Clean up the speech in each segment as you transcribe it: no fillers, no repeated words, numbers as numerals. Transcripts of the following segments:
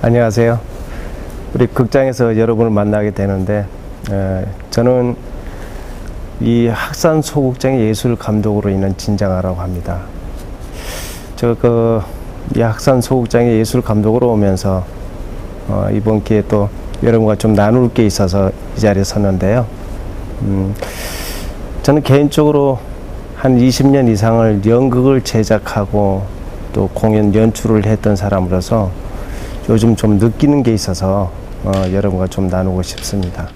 안녕하세요. 우리 극장에서 여러분을 만나게 되는데 저는 이 학산 소극장의 예술 감독으로 있는 진장하라고 합니다. 이 학산 소극장의 예술 감독으로 오면서 이번 기회에 또 여러분과 좀 나눌 게 있어서 이 자리에 섰는데요. 저는 개인적으로 한 20년 이상을 연극을 제작하고 또 공연 연출을 했던 사람으로서 요즘 좀 느끼는 게 있어서 여러분과 좀 나누고 싶습니다.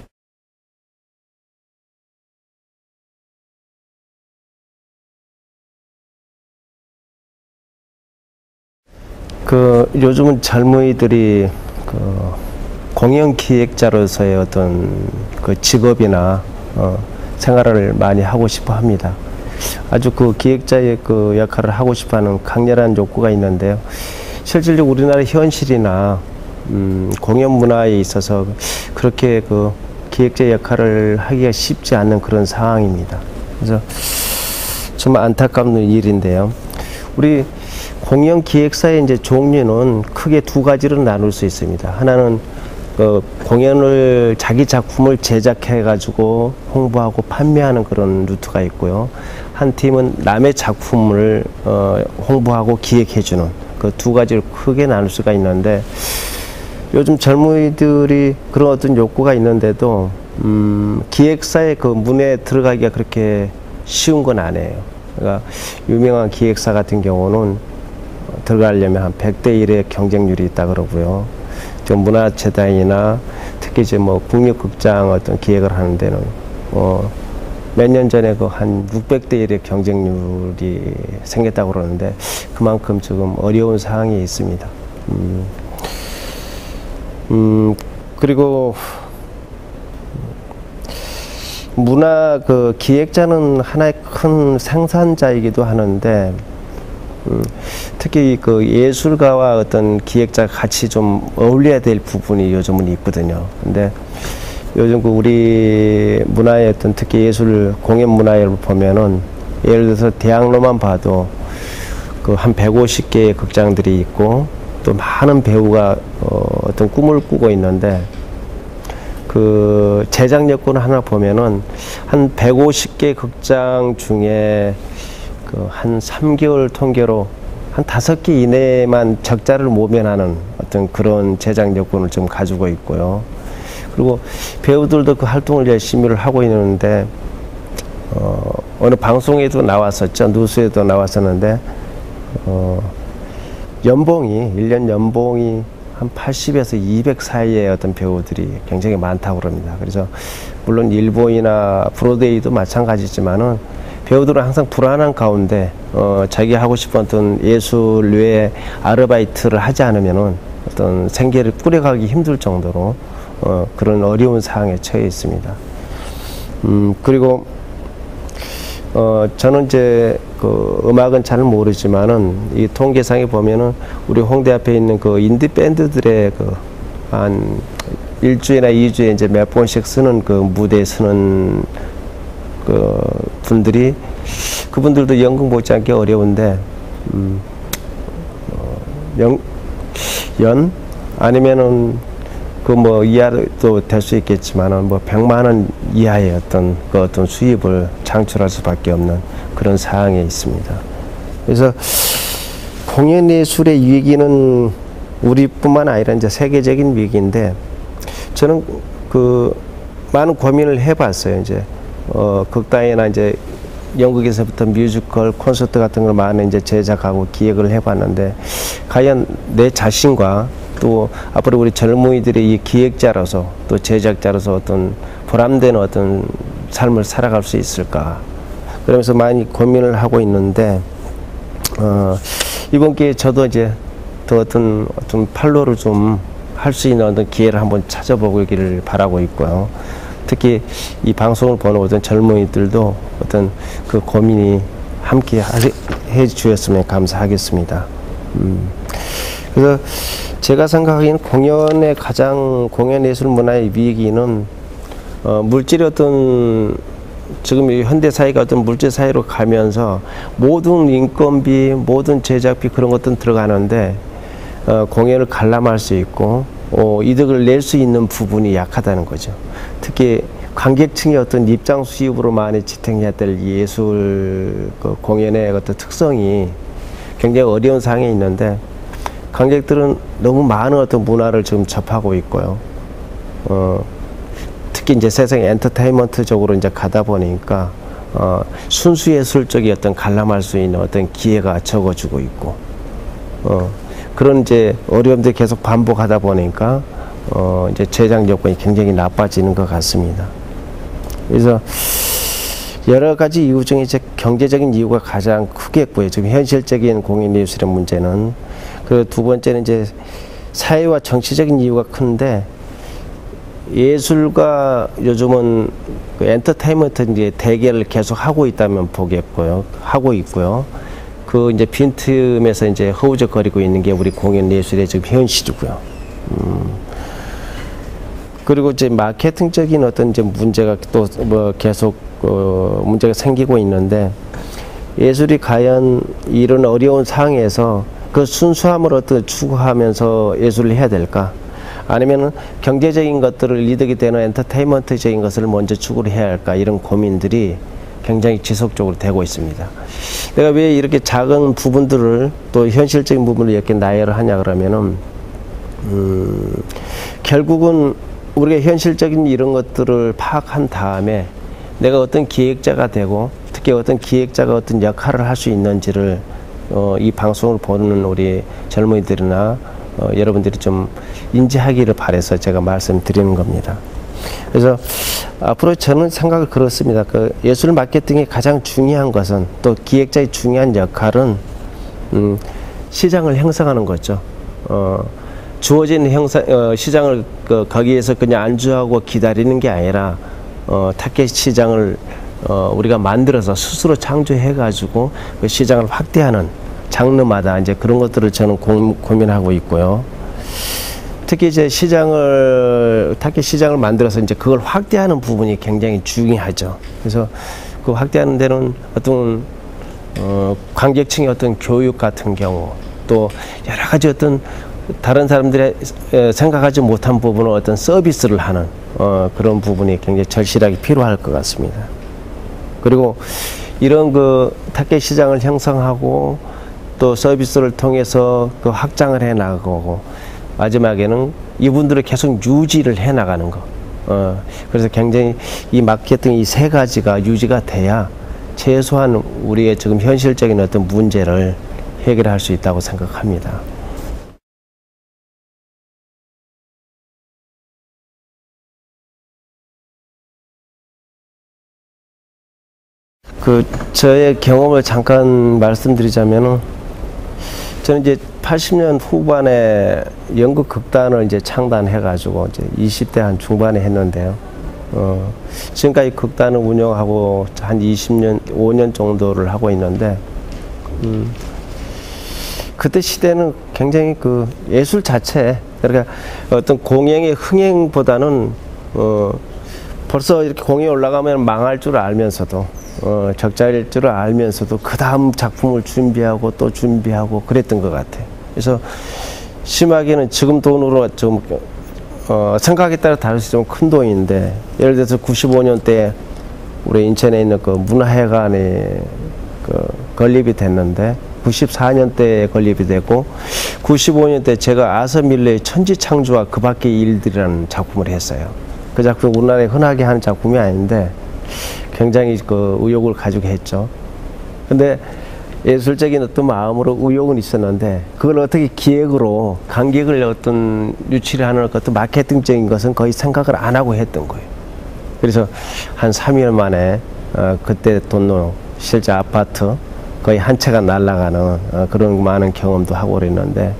요즘은 젊은이들이 공연 기획자로서의 어떤 직업이나 생활을 많이 하고 싶어 합니다. 아주 기획자의 역할을 하고 싶어 하는 강렬한 욕구가 있는데요. 실질적으로 우리나라 현실이나 공연 문화에 있어서 그렇게 기획자 역할을 하기가 쉽지 않은 그런 상황입니다. 그래서 좀 안타까운 일인데요. 우리 공연 기획사의 이제 종류는 크게 두 가지로 나눌 수 있습니다. 하나는 공연을 자기 작품을 제작해 가지고 홍보하고 판매하는 그런 루트가 있고요. 한 팀은 남의 작품을 홍보하고 기획해 주는 그 두 가지를 크게 나눌 수가 있는데, 요즘 젊은이들이 그런 어떤 욕구가 있는데도 기획사의 문에 들어가기가 그렇게 쉬운 건 아니에요. 그러니까 유명한 기획사 같은 경우는 들어가려면 한 100대 1의 경쟁률이 있다 그러고요. 좀 문화재단이나 특히 이제 국립극장 어떤 기획을 하는 데는 몇 년 전에 한 600대 1의 경쟁률이 생겼다고 그러는데, 그만큼 지금 어려운 상황이 있습니다. 그리고 문화 기획자는 하나의 큰 생산자이기도 하는데, 특히 예술가와 어떤 기획자가 같이 좀 어울려야 될 부분이 요즘은 있거든요. 근데 요즘 우리 문화의 어떤 특히 예술 공연 문화를 보면은, 예를 들어서 대학로만 봐도 한 150개의 극장들이 있고 또 많은 배우가 어떤 꿈을 꾸고 있는데, 제작 여건 하나 보면은 한 150개 극장 중에 한 3개월 통계로 한 5개 이내에만 적자를 모면하는 어떤 그런 제작 여건을 좀 가지고 있고요. 그리고 배우들도 활동을 열심히 하고 있는데, 어느 방송에도 나왔었죠. 뉴스에도 나왔었는데, 일년 연봉이 한 80에서 200 사이의 어떤 배우들이 굉장히 많다고 그럽니다. 그래서 물론 일본이나 브로드웨이도 마찬가지지만은 배우들은 항상 불안한 가운데 자기 하고 싶었던 예술 외에 아르바이트를 하지 않으면은 어떤 생계를 꾸려가기 힘들 정도로 그런 어려운 상황에 처해 있습니다. 그리고 저는 이제 음악은 잘 모르지만은 이 통계상에 보면은 우리 홍대 앞에 있는 인디 밴드들의 한 1주에나 2주에 이제 몇 번씩 쓰는 무대에 쓰는 분들이, 그분들도 연극 못지않게 어려운데, 연 아니면은 이하도 될 수 있겠지만은 100만 원 이하의 어떤 수입을 창출할 수밖에 없는 그런 상황에 있습니다. 그래서 공연 예술의 위기는 우리뿐만 아니라 이제 세계적인 위기인데, 저는 많은 고민을 해봤어요. 이제 극단이나 이제 연극에서부터 뮤지컬, 콘서트 같은 걸 많이 이제 제작하고 기획을 해봤는데, 과연 내 자신과 또 앞으로 우리 젊은이들이 이 기획자로서 또 제작자로서 어떤 보람되는 어떤 삶을 살아갈 수 있을까, 그러면서 많이 고민을 하고 있는데, 이번 기회에 저도 이제 더 어떤 판로를 좀 할 수 있는 어떤 기회를 한번 찾아보기를 바라고 있고요. 특히 이 방송을 보는 어떤 젊은이들도 어떤 고민이 함께 해 주셨으면 감사하겠습니다. 그래서 제가 생각하기에는 공연 예술 문화의 위기는 물질의 어떤 지금 이 현대 사회가 어떤 물질 사회로 가면서 모든 인건비, 모든 제작비 그런 것들은 들어가는데, 공연을 관람할 수 있고 이득을 낼 수 있는 부분이 약하다는 거죠. 특히 관객층의 어떤 입장 수입으로 많이 지탱해야 될 예술 공연의 어떤 특성이 굉장히 어려운 상황에 있는데, 관객들은 너무 많은 어떤 문화를 지금 접하고 있고요. 특히 이제 세상의 엔터테인먼트적으로 이제 가다 보니까 순수 예술적인 어떤 관람할 수 있는 어떤 기회가 적어지고 있고, 그런 이제 어려움들이 계속 반복하다 보니까 이제 제작 여건이 굉장히 나빠지는 것 같습니다. 그래서 여러 가지 이유 중에 이제 경제적인 이유가 가장 크겠고요. 지금 현실적인 공연 예술의 문제는. 그 두 번째는 이제 사회와 정치적인 이유가 큰데, 예술가 요즘은 그 엔터테인먼트 이제 대결을 계속 하고 있다면 보겠고요. 하고 있고요. 그 이제 빈틈에서 이제 허우적거리고 있는 게 우리 공연 예술의 지금 현실이고요. 그리고 이제 마케팅적인 어떤 이제 문제가 또 뭐 계속 문제가 생기고 있는데, 예술이 과연 이런 어려운 상황에서 그 순수함을 어떻게 추구하면서 예술을 해야 될까? 아니면은 경제적인 것들을 이득이 되는 엔터테인먼트적인 것을 먼저 추구를 해야 할까? 이런 고민들이 굉장히 지속적으로 되고 있습니다. 내가 왜 이렇게 작은 부분들을 또 현실적인 부분을 이렇게 나열을 하냐 그러면은 결국은 우리가 현실적인 이런 것들을 파악한 다음에 내가 어떤 기획자가 되고, 특히 어떤 기획자가 어떤 역할을 할 수 있는지를 이 방송을 보는 우리 젊은이들이나 여러분들이 좀 인지하기를 바라서 제가 말씀드리는 겁니다. 그래서 앞으로 저는 생각을 그렇습니다. 그 예술 마케팅의 가장 중요한 것은, 또 기획자의 중요한 역할은 시장을 형성하는 거죠. 주어진 시장을 거기에서 그냥 안주하고 기다리는 게 아니라 타겟 시장을 우리가 만들어서 스스로 창조해 가지고 그 시장을 확대하는, 장르마다 이제 그런 것들을 저는 고민하고 있고요. 특히 이제 타겟 시장을 만들어서 이제 그걸 확대하는 부분이 굉장히 중요하죠. 그래서 그 확대하는 데는 어떤 관객층의 어떤 교육 같은 경우, 또 여러 가지 어떤 다른 사람들의 생각하지 못한 부분을 어떤 서비스를 하는 그런 부분이 굉장히 절실하게 필요할 것 같습니다. 그리고 이런 그 타겟 시장을 형성하고 또 서비스를 통해서 그 확장을 해 나가고, 마지막에는 이분들을 계속 유지를 해 나가는 거. 그래서 굉장히 이 마케팅 이 세 가지가 유지가 돼야 최소한 우리의 지금 현실적인 어떤 문제를 해결할 수 있다고 생각합니다. 저의 경험을 잠깐 말씀드리자면은, 저는 이제 80년 후반에 연극 극단을 이제 창단해가지고 이제 20대 한 중반에 했는데요. 지금까지 극단을 운영하고 한 20년, 5년 정도를 하고 있는데, 그때 시대는 굉장히 그 예술 자체, 그러니까 어떤 공연의 흥행보다는 벌써 이렇게 공연이 올라가면 망할 줄 알면서도, 적자일 줄 알면서도 그 다음 작품을 준비하고 또 준비하고 그랬던 것 같아요. 그래서 심하게는 지금 돈으로 좀 생각에 따라 다르지 좀 큰 돈인데, 예를 들어서 95년대 우리 인천에 있는 그 문화회관에 건립이 됐는데, 94년대에 건립이 되고 95년대 제가 아서밀러의 천지창조와 그 밖의 일들이라는 작품을 했어요. 그 작품 우리나라에 흔하게 하는 작품이 아닌데 굉장히 그 의욕을 가지고 했죠. 근데 예술적인 어떤 마음으로 의욕은 있었는데, 그걸 어떻게 기획으로 관객을 어떤 유치를 하는 어떤 마케팅적인 것은 거의 생각을 안 하고 했던 거예요. 그래서 한 3일 만에 그때 돈으로 실제 아파트 거의 한 채가 날아가는 그런 많은 경험도 하고 그랬는데,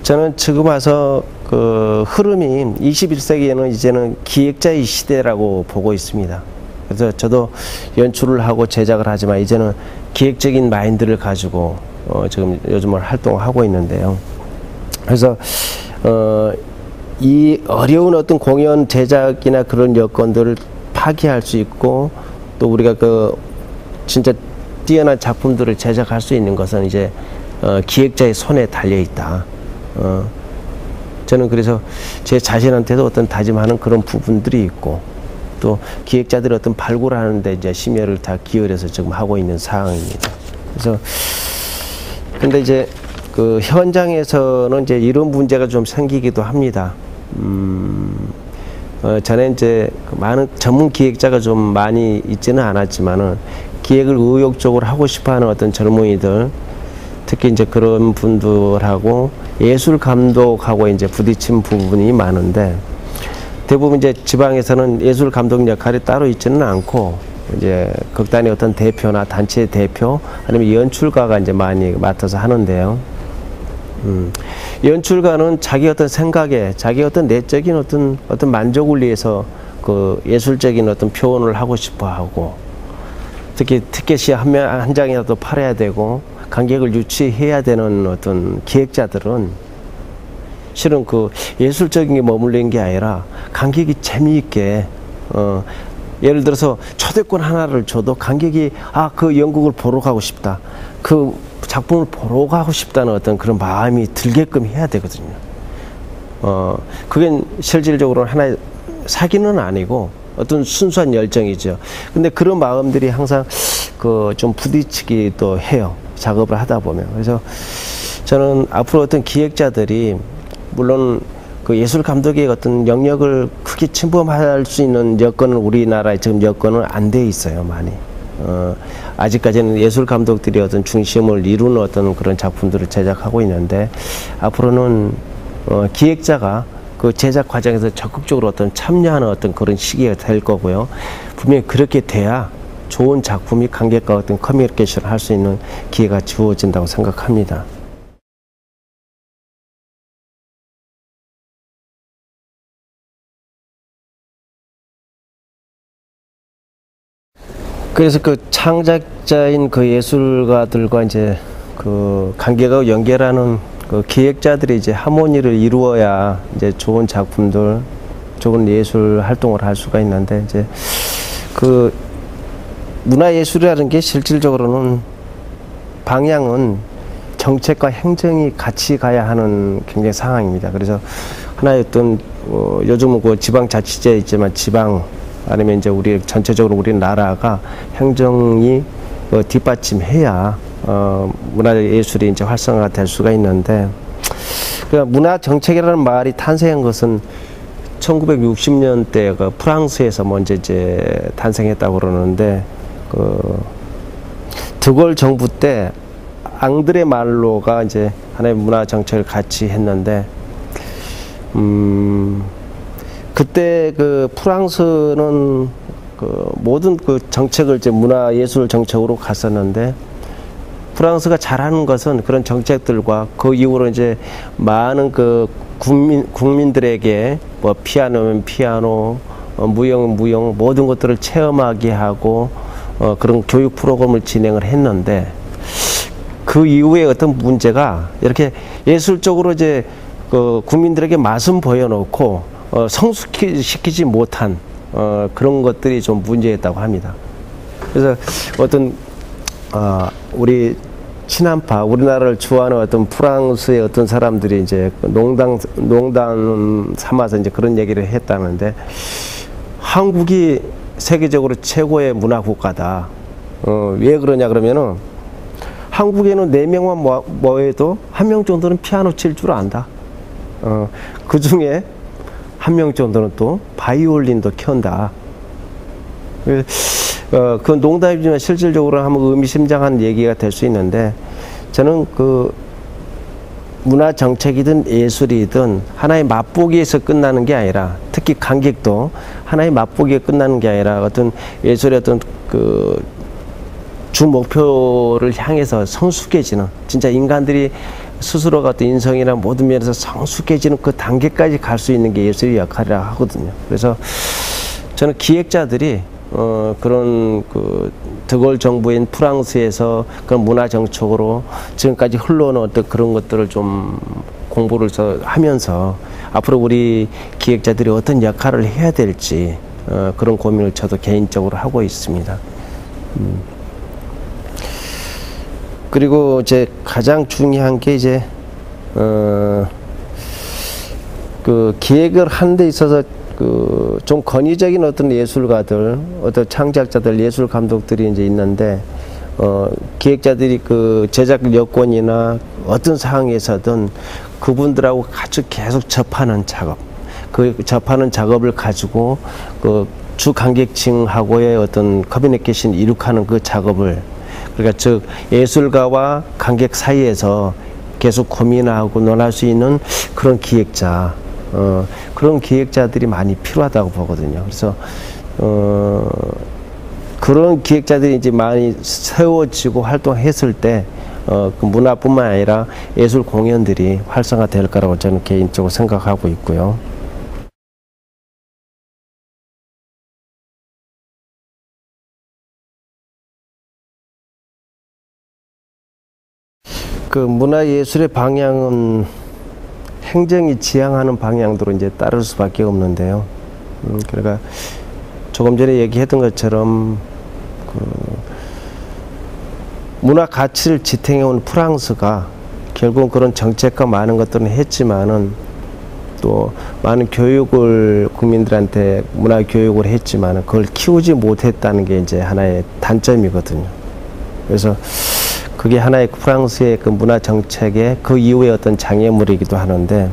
저는 지금 와서 그 흐름이 21세기에는 이제는 기획자의 시대라고 보고 있습니다. 그래서 저도 연출을 하고 제작을 하지만 이제는 기획적인 마인드를 가지고 지금 요즘은 활동을 하고 있는데요. 그래서 이 어려운 어떤 공연 제작이나 그런 여건들을 파기할 수 있고, 또 우리가 그 진짜 뛰어난 작품들을 제작할 수 있는 것은 이제 기획자의 손에 달려 있다. 저는 그래서 제 자신한테도 어떤 다짐하는 그런 부분들이 있고, 또 기획자들이 어떤 발굴하는데 이제 심혈을 다 기울여서 지금 하고 있는 상황입니다. 그래서 근데 이제 그 현장에서는 이제 이런 문제가 좀 생기기도 합니다. 전에 이제 많은 전문 기획자가 좀 많이 있지는 않았지만은 기획을 의욕적으로 하고 싶어하는 어떤 젊은이들, 특히 이제 그런 분들하고 예술 감독하고 이제 부딪힌 부분이 많은데, 대부분 이제 지방에서는 예술 감독 역할이 따로 있지는 않고 이제 극단의 어떤 대표나 단체 대표 아니면 연출가가 이제 많이 맡아서 하는데요. 연출가는 자기 어떤 생각에 자기 어떤 내적인 어떤 만족을 위해서 그 예술적인 어떤 표현을 하고 싶어 하고, 특히 티켓이 한 장이라도 팔아야 되고 관객을 유치해야 되는 어떤 기획자들은 실은 그 예술적인 게 머물는 게 아니라 관객이 재미있게, 예를 들어서 초대권 하나를 줘도 관객이 그 연극을 보러 가고 싶다, 그 작품을 보러 가고 싶다는 어떤 그런 마음이 들게끔 해야 되거든요. 그게 실질적으로 하나의 사기는 아니고 어떤 순수한 열정이죠. 근데 그런 마음들이 항상 그 좀 부딪히기도 해요, 작업을 하다 보면. 그래서 저는 앞으로 어떤 기획자들이 물론 그 예술 감독의 어떤 영역을 크게 침범할 수 있는 여건은 우리나라에 지금 여건은 안 돼 있어요, 많이. 아직까지는 예술 감독들이 어떤 중심을 이루는 어떤 그런 작품들을 제작하고 있는데, 앞으로는 기획자가 그 제작 과정에서 적극적으로 어떤 참여하는 어떤 그런 시기가 될 거고요. 분명히 그렇게 돼야 좋은 작품이 관객과 어떤 커뮤니케이션을 할 수 있는 기회가 주어진다고 생각합니다. 그래서 그 창작자인 그 예술가들과 이제 그 관객하고 연결하는 그 기획자들이 이제 하모니를 이루어야 이제 좋은 작품들, 좋은 예술 활동을 할 수가 있는데, 이제 그 문화예술이라는 게 실질적으로는 방향은 정책과 행정이 같이 가야 하는 굉장히 상황입니다. 그래서 하나의 어떤 요즘은 그 지방자치제 있지만 지방 아니면 이제 우리 전체적으로 우리나라가 행정이 뒷받침해야 문화예술이 이제 활성화가 될 수가 있는데, 그 문화정책이라는 말이 탄생한 것은 1960년대 그 프랑스에서 먼저 이제 탄생했다고 그러는데, 그 드골 정부 때 앙드레 말로가 이제 하나의 문화정책을 같이 했는데, 그때 그 프랑스는 그 모든 그 정책을 이제 문화예술 정책으로 갔었는데, 프랑스가 잘하는 것은 그런 정책들과 그 이후로 이제 많은 그 국민들에게 뭐 피아노면 피아노, 무용은 무용, 모든 것들을 체험하게 하고 그런 교육 프로그램을 진행을 했는데, 그 이후에 어떤 문제가 이렇게 예술적으로 이제 그 국민들에게 맛은 보여놓고 성숙시키지 못한 그런 것들이 좀 문제였다고 합니다. 그래서 어떤 우리 친한파, 우리나라를 좋아하는 어떤 프랑스의 어떤 사람들이 이제 농담 삼아서 이제 그런 얘기를 했다는데, 한국이 세계적으로 최고의 문화 국가다. 왜 그러냐 그러면은 한국에는 4명만 모여도 1명 정도는 피아노 칠 줄 안다. 그 중에 1명 정도는 또 바이올린도 켠다. 그건 농담이지만 실질적으로 한번 의미심장한 얘기가 될 수 있는데, 저는 그 문화 정책이든 예술이든 하나의 맛보기에서 끝나는 게 아니라, 특히 관객도 하나의 맛보기에 끝나는 게 아니라 어떤 예술의 어떤 그 주 목표를 향해서 성숙해지는, 진짜 인간들이 스스로가 어떤 인성이나 모든 면에서 성숙해지는 그 단계까지 갈 수 있는 게 예술의 역할이라 하거든요. 그래서 저는 기획자들이 그런 그 드골 정부인 프랑스에서 그런 문화 정책으로 지금까지 흘러오는 어떤 그런 것들을 좀 공부를 하면서 앞으로 우리 기획자들이 어떤 역할을 해야 될지 그런 고민을 저도 개인적으로 하고 있습니다. 그리고 이제 가장 중요한 게 이제 그 기획을 하는 데 있어서 그 좀 권위적인 어떤 예술가들, 어떤 창작자들, 예술 감독들이 이제 있는데, 기획자들이 그 제작 여건이나 어떤 상황에서든 그분들하고 같이 계속 접하는 작업, 그 접하는 작업을 가지고 그 주 관객층하고의 어떤 커뮤니케이션 이룩하는 그 작업을, 그러니까 즉 예술가와 관객 사이에서 계속 고민하고 논할 수 있는 그런 기획자, 그런 기획자들이 많이 필요하다고 보거든요. 그래서 그런 기획자들이 이제 많이 세워지고 활동했을 때 그 문화뿐만 아니라 예술 공연들이 활성화될 거라고 저는 개인적으로 생각하고 있고요. 그 문화예술의 방향은 행정이 지향하는 방향대로 이제 따를 수밖에 없는데요. 그러니까 조금 전에 얘기했던 것처럼 그 문화 가치를 지탱해온 프랑스가 결국 그런 정책과 많은 것들은 했지만은 또 많은 교육을 국민들한테 문화 교육을 했지만은 그걸 키우지 못했다는 게 이제 하나의 단점이거든요. 그래서 그게 하나의 프랑스의 그 문화 정책의 그 이후의 어떤 장애물이기도 하는데,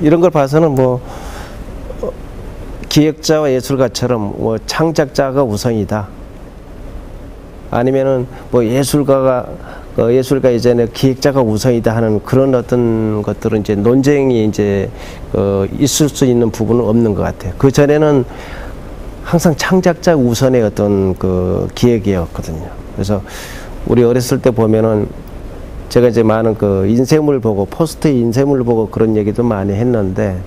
이런 걸 봐서는 뭐 기획자와 예술가처럼 뭐 창작자가 우선이다, 아니면은 뭐 예술가 이전에 기획자가 우선이다 하는 그런 어떤 것들은 이제 논쟁이 이제 있을 수 있는 부분은 없는 것 같아요. 그 전에는 항상 창작자 우선의 어떤 그 기획이었거든요. 그래서 우리 어렸을 때 보면은 제가 이제 많은 그 인쇄물 보고, 포스트에 인쇄물 보고 그런 얘기도 많이 했는데,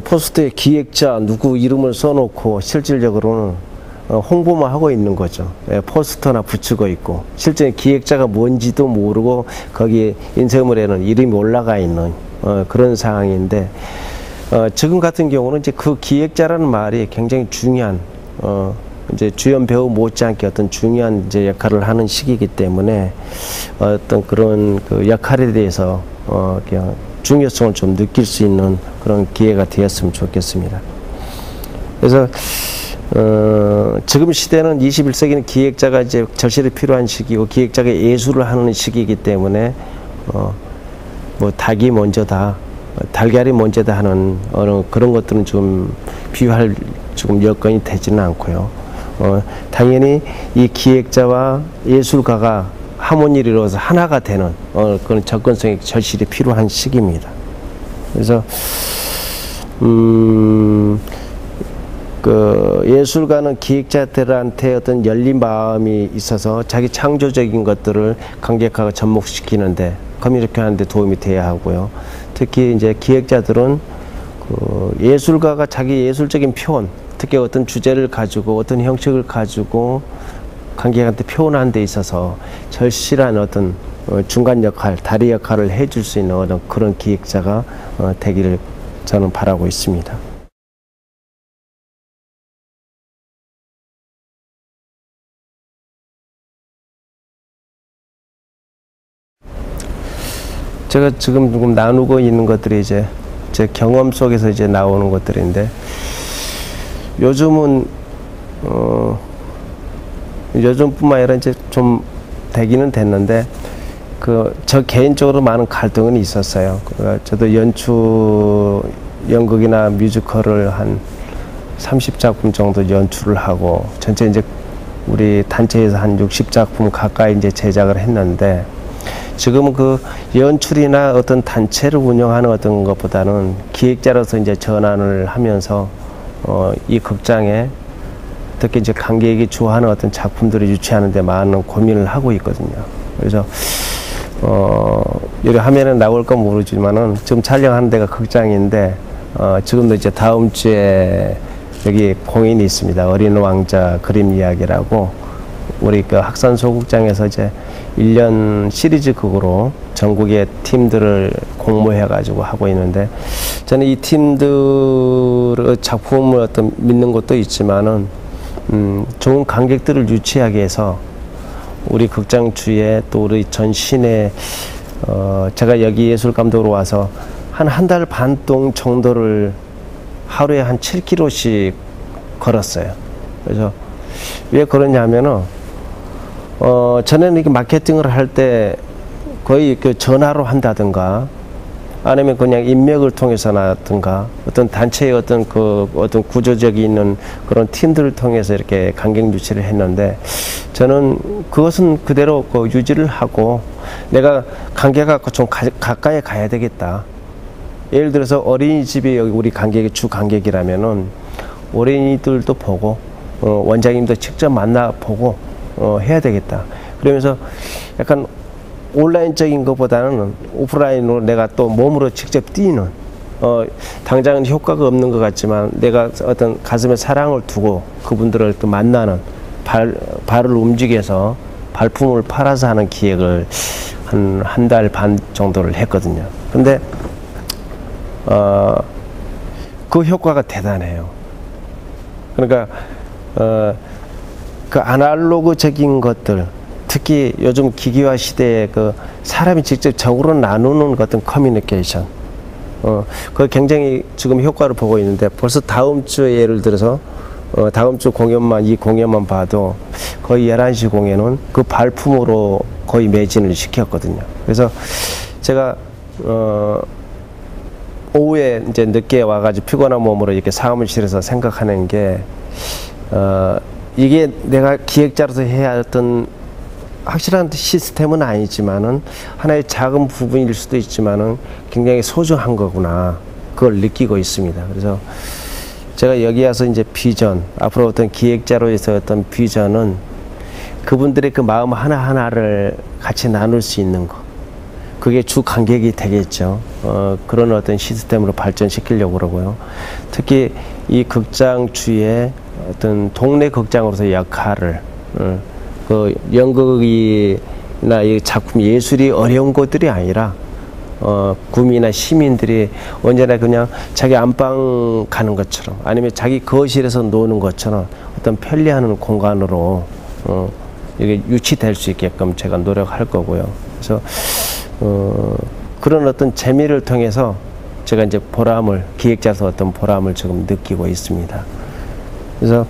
포스트에 기획자 누구 이름을 써놓고 실질적으로는 홍보만 하고 있는 거죠. 포스터나 붙이고 있고, 실제 기획자가 뭔지도 모르고 거기에 인쇄물에는 이름이 올라가 있는 그런 상황인데, 지금 같은 경우는 이제 그 기획자라는 말이 굉장히 중요한, 이제 주연 배우 못지않게 어떤 중요한 이제 역할을 하는 시기이기 때문에 어떤 그런 그 역할에 대해서 그냥 중요성을 좀 느낄 수 있는 그런 기회가 되었으면 좋겠습니다. 그래서 지금 시대는 21세기는 기획자가 이제 절실히 필요한 시기고, 기획자가 예술을 하는 시기이기 때문에 뭐 닭이 먼저다, 달걀이 먼저다 하는 그런 것들은 좀 비유할 지금 여건이 되지는 않고요. 당연히 이 기획자와 예술가가 하모니를 이루어서 하나가 되는 그런 접근성이 절실히 필요한 시기입니다. 그래서 그 예술가는 기획자들한테 어떤 열린 마음이 있어서 자기 창조적인 것들을 관객하고 접목시키는데, 커뮤니케이션하는데 도움이 돼야 하고요. 특히 이제 기획자들은 그 예술가가 자기 예술적인 표현, 특히 어떤 주제를 가지고 어떤 형식을 가지고 관객한테 표현하는 데 있어서 절실한 어떤 중간 역할, 다리 역할을 해줄 수 있는 어떤 그런 기획자가 되기를 저는 바라고 있습니다. 제가 지금 조금 나누고 있는 것들이 이제 제 경험 속에서 이제 나오는 것들인데, 요즘은 요즘뿐만 아니라 이제 좀 되기는 됐는데, 저 개인적으로 많은 갈등은 있었어요. 그러니까 저도 연극이나 뮤지컬을 한 30작품 정도 연출을 하고, 전체 이제 우리 단체에서 한 60작품 가까이 이제 제작을 했는데, 지금은 그 연출이나 어떤 단체를 운영하는 어떤 것보다는 기획자로서 이제 전환을 하면서 이 극장에 특히 이제 관객이 좋아하는 어떤 작품들을 유치하는 데 많은 고민을 하고 있거든요. 그래서 여기 화면에 나올까 모르지만은 지금 촬영하는 데가 극장인데, 지금도 이제 다음 주에 여기 공연이 있습니다. 어린 왕자 그림 이야기라고, 우리 그 학산 소극장에서 이제 1년 시리즈 극으로 전국의 팀들을 공모해 가지고 하고 있는데, 저는 이 팀들의 작품을 어떤 믿는 것도 있지만은 좋은 관객들을 유치하기 위해서 우리 극장 주위에 또 우리 전 시내 제가 여기 예술 감독으로 와서 한 달 반 동안 정도를 하루에 한 7km씩 걸었어요. 그래서 왜 그러냐면은 전에는 이렇게 마케팅을 할 때 거의 그 전화로 한다든가 아니면 그냥 인맥을 통해서나든가 어떤 단체의 어떤 구조적인 있는 그런 팀들을 통해서 이렇게 관객 유치를 했는데, 저는 그것은 그대로 유지를 하고 내가 관객과 좀 가까이 가야 되겠다. 예를 들어서 어린이집이 여기 우리 관객의 주 관객이라면은 어린이들도 보고 원장님도 직접 만나보고 해야 되겠다. 그러면서 약간 온라인적인 것보다는 오프라인으로 내가 또 몸으로 직접 뛰는, 당장은 효과가 없는 것 같지만 내가 어떤 가슴에 사랑을 두고 그분들을 또 만나는, 발을 움직여서 발품을 팔아서 하는 기획을 한 달 반 정도를 했거든요. 근데 그 효과가 대단해요. 그러니까 그 아날로그적인 것들, 특히 요즘 기기화 시대에 그 사람이 직접 적으로 나누는 어떤 커뮤니케이션, 그 굉장히 지금 효과를 보고 있는데, 벌써 다음 주에 예를 들어서 다음 주 공연만, 이 공연만 봐도 거의 11시 공연은 그 발품으로 거의 매진을 시켰거든요. 그래서 제가 오후에 이제 늦게 와가지고 피곤한 몸으로 이렇게 사무실에서 생각하는 게, 이게 내가 기획자로서 해야 했던 확실한 시스템은 아니지만은 하나의 작은 부분일 수도 있지만은 굉장히 소중한 거구나, 그걸 느끼고 있습니다. 그래서 제가 여기 와서 이제 비전, 앞으로 어떤 기획자로서 어떤 비전은 그분들의 그 마음 하나하나를 같이 나눌 수 있는 거, 그게 주 관객이 되겠죠. 그런 어떤 시스템으로 발전시키려고 그러고요. 특히 이 극장 주위에 어떤 동네 극장으로서 역할을, 그 연극이나 이 작품 예술이 어려운 것들이 아니라 구미나 시민들이 언제나 그냥 자기 안방 가는 것처럼, 아니면 자기 거실에서 노는 것처럼 어떤 편리한 공간으로 이게 유치될 수 있게끔 제가 노력할 거고요. 그래서 그런 어떤 재미를 통해서 제가 이제 보람을, 기획자로서 어떤 보람을 지금 느끼고 있습니다. 그래서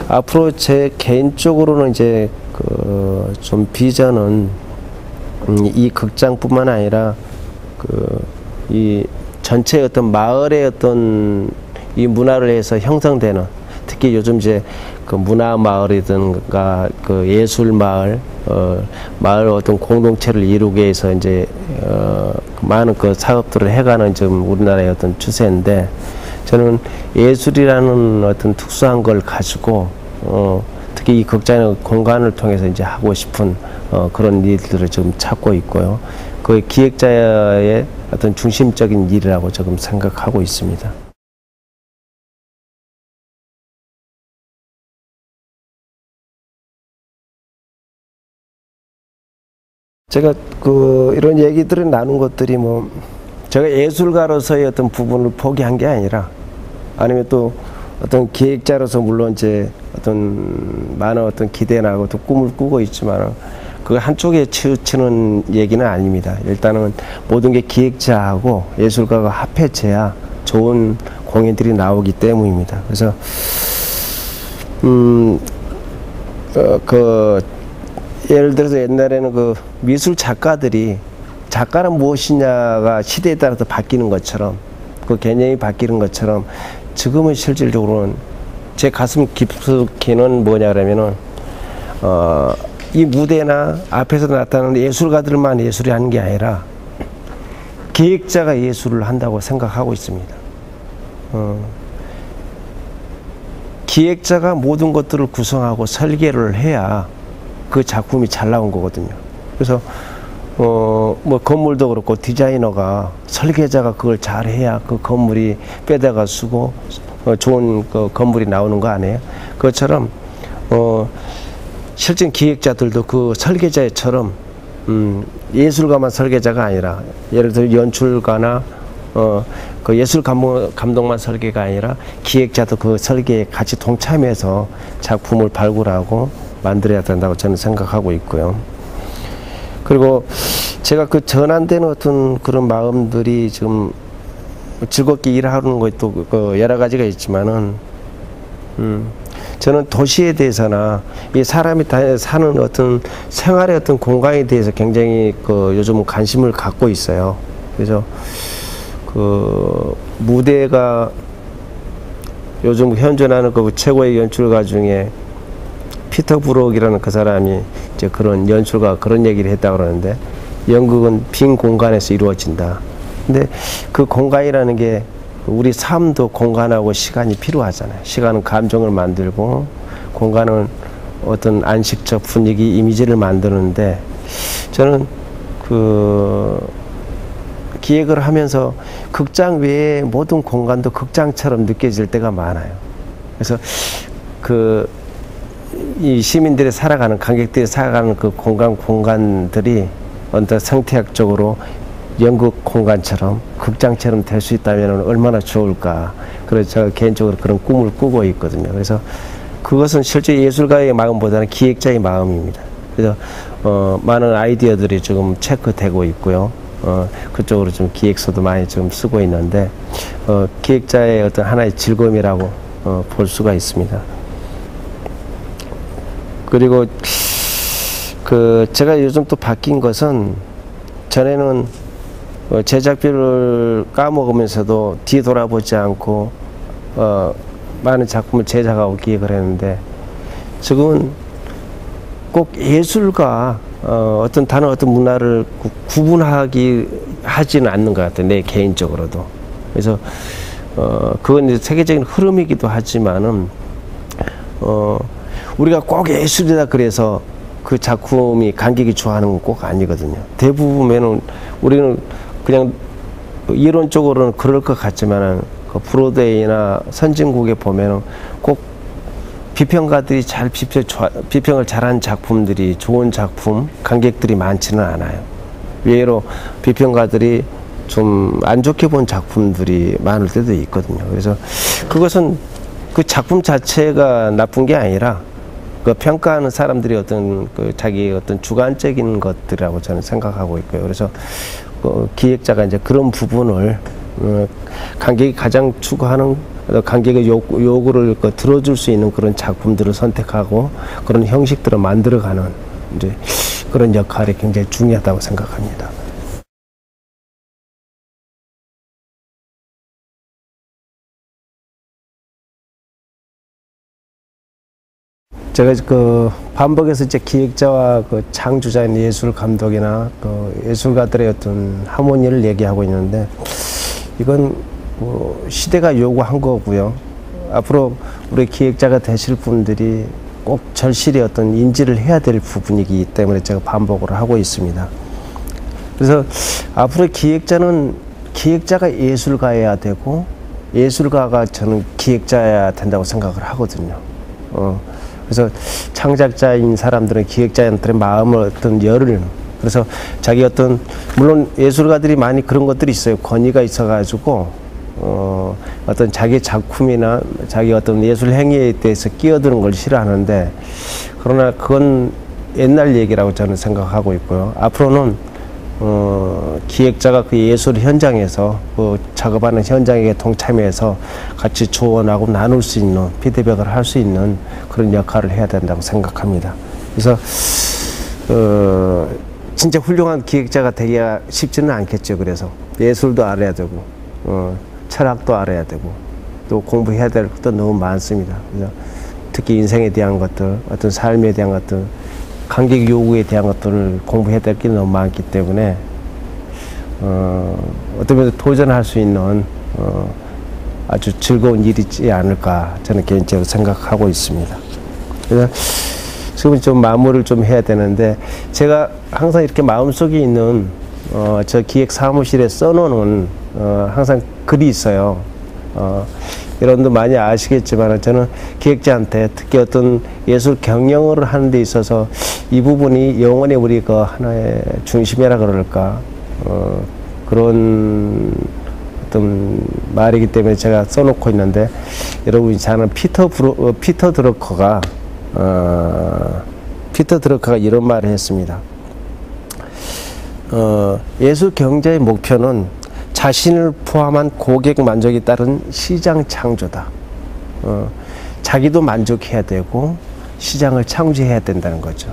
앞으로 제 개인적으로는 이제 좀 비전은 이 극장뿐만 아니라 이 전체 어떤 마을의 어떤 이 문화를 해서 형성되는, 특히 요즘 이제 그 문화 마을이든가 그 예술 마을, 마을 어떤 공동체를 이루기 위해서 이제 많은 그 사업들을 해가는 지금 우리나라의 어떤 추세인데, 저는 예술이라는 어떤 특수한 걸 가지고 특히 이 극장의 공간을 통해서 이제 하고 싶은 그런 일들을 지금 찾고 있고요. 그 기획자의 어떤 중심적인 일이라고 지금 생각하고 있습니다. 제가 이런 얘기들을 나눈 것들이 제가 예술가로서의 어떤 부분을 포기한 게 아니라, 아니면 또 어떤 기획자로서 물론 이제 어떤 많은 어떤 기대나 또 꿈을 꾸고 있지만 그 한쪽에 치우치는 얘기는 아닙니다. 일단은 모든 게 기획자하고 예술가가 합해져야 좋은 공연들이 나오기 때문입니다. 그래서 예를 들어서 옛날에는 그 미술 작가들이, 작가는 무엇이냐가 시대에 따라서 바뀌는 것처럼, 그 개념이 바뀌는 것처럼, 지금은 실질적으로는 제 가슴 깊숙이는 뭐냐 그러면은 이 무대나 앞에서 나타나는 예술가들만 예술이 하는 게 아니라 기획자가 예술을 한다고 생각하고 있습니다. 기획자가 모든 것들을 구성하고 설계를 해야 그 작품이 잘 나온 거거든요. 그래서 건물도 그렇고 디자이너가, 설계자가 그걸 잘 해야 그 건물이 빼다가 쓰고 좋은 그 건물이 나오는 거 아니에요? 그것처럼 실제 기획자들도 그 설계자처럼 예술가만 설계자가 아니라, 예를 들어 연출가나 그 예술 감독만 설계가 아니라 기획자도 그 설계에 같이 동참해서 작품을 발굴하고 만들어야 된다고 저는 생각하고 있고요. 그리고 제가 그 전환되는 어떤 그런 마음들이 지금 즐겁게 일하는 것도 여러 가지가 있지만은, 저는 도시에 대해서나 이 사람이 사는 어떤 생활의 어떤 공간에 대해서 굉장히 요즘 관심을 갖고 있어요. 그래서 그 무대가 요즘 현존하는 그 최고의 연출가 중에 피터 브룩이라는 그 사람이 이제 그런 연출가 그런 얘기를 했다고 그러는데, 연극은 빈 공간에서 이루어진다. 근데 그 공간이라는 게 우리 삶도 공간하고 시간이 필요하잖아요. 시간은 감정을 만들고, 공간은 어떤 안식적 분위기, 이미지를 만드는데, 저는 그 기획을 하면서 극장 외의 모든 공간도 극장처럼 느껴질 때가 많아요. 그래서 이 시민들이 살아가는, 관객들이 살아가는 그 공간들이 어떤 생태학적으로 연극 공간처럼, 극장처럼 될 수 있다면 얼마나 좋을까. 그래서 제가 개인적으로 그런 꿈을 꾸고 있거든요. 그래서 그것은 실제 예술가의 마음보다는 기획자의 마음입니다. 그래서 많은 아이디어들이 지금 체크되고 있고요. 그쪽으로 좀 기획서도 많이 좀 쓰고 있는데, 기획자의 어떤 하나의 즐거움이라고 볼 수가 있습니다. 그리고 제가 요즘 또 바뀐 것은, 전에는 제작비를 까먹으면서도 뒤돌아보지 않고 많은 작품을 제작하고 기획을 했는데, 지금은 꼭 예술과 어떤 다른 어떤 문화를 하지는 않는 것 같아요. 내 개인적으로도. 그래서 그건 이제 세계적인 흐름이기도 하지만은 우리가 꼭 예술이다 그래서 그 작품이 관객이 좋아하는 건 꼭 아니거든요. 대부분은 우리는 그냥 이론적으로는 그럴 것 같지만은, 그 브로드웨이나 선진국에 보면은 꼭 비평가들이 비평을 잘한 작품들이, 좋은 작품, 관객들이 많지는 않아요. 의외로 비평가들이 좀 안 좋게 본 작품들이 많을 때도 있거든요. 그래서 그것은 그 작품 자체가 나쁜 게 아니라, 그 평가하는 사람들이 어떤 자기 어떤 주관적인 것들이라고 저는 생각하고 있고요. 그래서 기획자가 이제 그런 부분을 관객이 가장 추구하는, 관객의 요구를 들어줄 수 있는 그런 작품들을 선택하고 그런 형식들을 만들어가는 이제 그런 역할이 굉장히 중요하다고 생각합니다. 제가 반복해서 이제 기획자와 창조자인 예술 감독이나 예술가들의 어떤 하모니를 얘기하고 있는데, 이건 시대가 요구한 거고요. 앞으로 우리 기획자가 되실 분들이 꼭 절실히 어떤 인지를 해야 될 부분이기 때문에 제가 반복을 하고 있습니다. 그래서 앞으로 기획자는 기획자가 예술가여야 되고, 예술가가 저는 기획자여야 된다고 생각을 하거든요. 그래서 창작자인 사람들은 기획자한테 마음을 어떤 열을, 그래서 자기 물론 예술가들이 많이 그런 것들이 있어요. 권위가 있어가지고 어떤 자기 작품이나 자기 어떤 예술 행위에 대해서 끼어드는 걸 싫어하는데, 그러나 그건 옛날 얘기라고 저는 생각하고 있고요. 앞으로는 기획자가 그 예술 현장에서 작업하는 현장에 동참해서 같이 조언하고 나눌 수 있는, 피드백을 할 수 있는 그런 역할을 해야 된다고 생각합니다. 그래서 진짜 훌륭한 기획자가 되기가 쉽지는 않겠죠. 그래서 예술도 알아야 되고 철학도 알아야 되고 또 공부해야 될 것도 너무 많습니다. 그래서 특히 인생에 대한 것들, 어떤 삶에 대한 것들, 관객 요구에 대한 것들을 공부해야 될 게 너무 많기 때문에 어떤 면에서 도전할 수 있는 아주 즐거운 일이지 않을까 저는 개인적으로 생각하고 있습니다. 그래서 지금 좀 마무리를 좀 해야 되는데, 제가 항상 이렇게 마음속에 있는 저 기획 사무실에 써놓은 항상 글이 있어요. 여러분도 많이 아시겠지만 저는 기획자한테 특히 어떤 예술 경영을 하는 데 있어서 이 부분이 영원히 우리 하나의 중심이라 그럴까, 그런 어떤 말이기 때문에 제가 써놓고 있는데, 여러분이 잘 아는 피터 드러커가 이런 말을 했습니다. 예술 경제의 목표는 자신을 포함한 고객 만족에 따른 시장 창조다. 자기도 만족해야 되고 시장을 창조해야 된다는 거죠.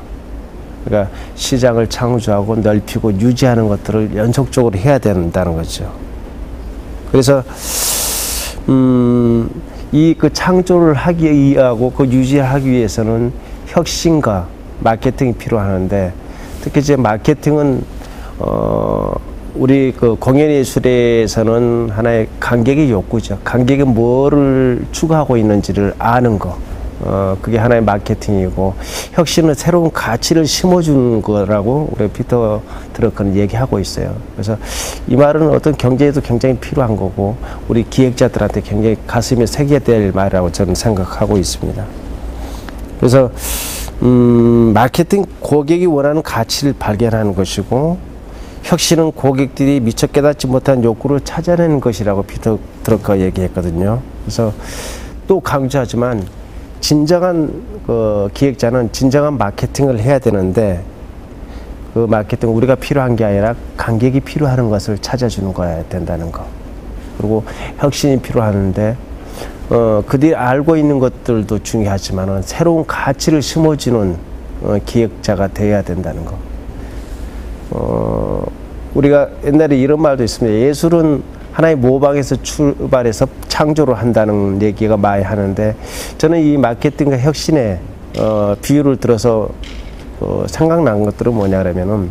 그러니까 시장을 창조하고 넓히고 유지하는 것들을 연속적으로 해야 된다는 거죠. 그래서 이 그 창조를 하기 위하고 그 유지하기 위해서는 혁신과 마케팅이 필요하는데, 특히 이제 마케팅은 우리 그 공연예술에서는 하나의 관객의 욕구죠. 관객이 뭐를 추구하고 있는지를 아는 거. 그게 하나의 마케팅이고, 혁신은 새로운 가치를 심어주는 거라고 우리 피터 드러커는 얘기하고 있어요. 그래서 이 말은 어떤 경제에도 굉장히 필요한 거고, 우리 기획자들한테 굉장히 가슴에 새겨야 될 말이라고 저는 생각하고 있습니다. 그래서 마케팅, 고객이 원하는 가치를 발견하는 것이고, 혁신은 고객들이 미처 깨닫지 못한 욕구를 찾아내는 것이라고 피터 드러커가 얘기했거든요. 그래서 또 강조하지만, 진정한 그 기획자는 진정한 마케팅을 해야 되는데, 그 마케팅 우리가 필요한 게 아니라 관객이 필요하는 것을 찾아주는 거야 된다는 거. 그리고 혁신이 필요하는데, 그들이 알고 있는 것들도 중요하지만은 새로운 가치를 심어주는 기획자가 되어야 된다는 거. 우리가 옛날에 이런 말도 있습니다. 예술은 하나의 모방에서 출발해서 창조를 한다는 얘기가 많이 하는데, 저는 이 마케팅과 혁신의 비유를 들어서 생각난 것들은 뭐냐 그러면은,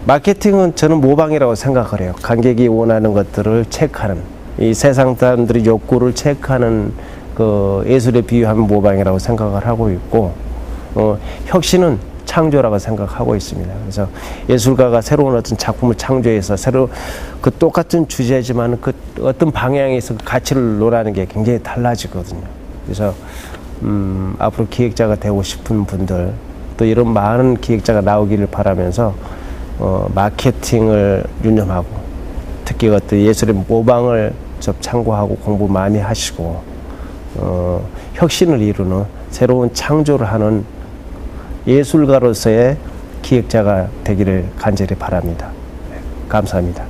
마케팅은 저는 모방이라고 생각을 해요. 관객이 원하는 것들을 체크하는, 이 세상 사람들의 욕구를 체크하는 그 예술에 비유하면 모방이라고 생각을 하고 있고, 혁신은 창조라고 생각하고 있습니다. 그래서 예술가가 새로운 어떤 작품을 창조해서 새로 그 똑같은 주제지만 그 어떤 방향에서 그 가치를 논하는 게 굉장히 달라지거든요. 그래서 앞으로 기획자가 되고 싶은 분들, 또 이런 많은 기획자가 나오기를 바라면서 마케팅을 유념하고, 특히 어떤 예술의 모방을 좀 참고하고 공부 많이 하시고, 혁신을 이루는 새로운 창조를 하는 예술가로서의 기획자가 되기를 간절히 바랍니다. 네, 감사합니다.